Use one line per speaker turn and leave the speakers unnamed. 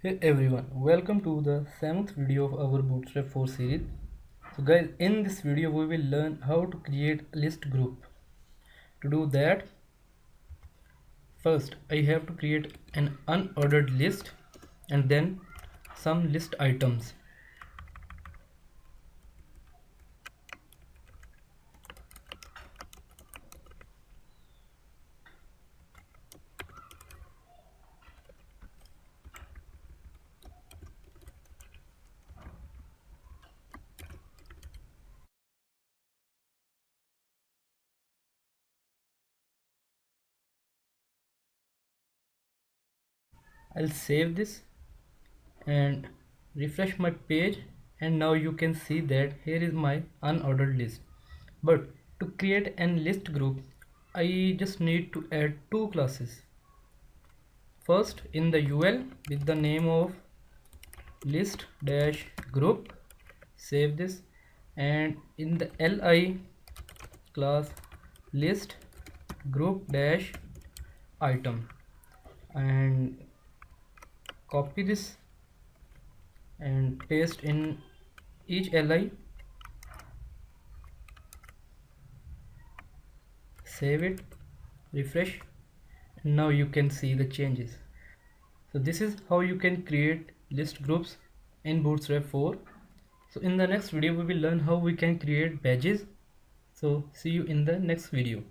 Hey everyone, welcome to the 7th video of our Bootstrap 4 series. So guys, in this video we will learn how to create a list group. To do that, first I have to create an unordered list and then some list items. I'll save this and refresh my page, and now you can see that here is my unordered list. But to create an list group, I just need to add two classes. First, in the UL with the name of list dash group, save this, and in the li class list group dash item, and copy this and paste in each li, save it, refresh, and now you can see the changes. So this is how you can create list groups in Bootstrap 4. So in the next video we will learn how we can create badges. So see you in the next video.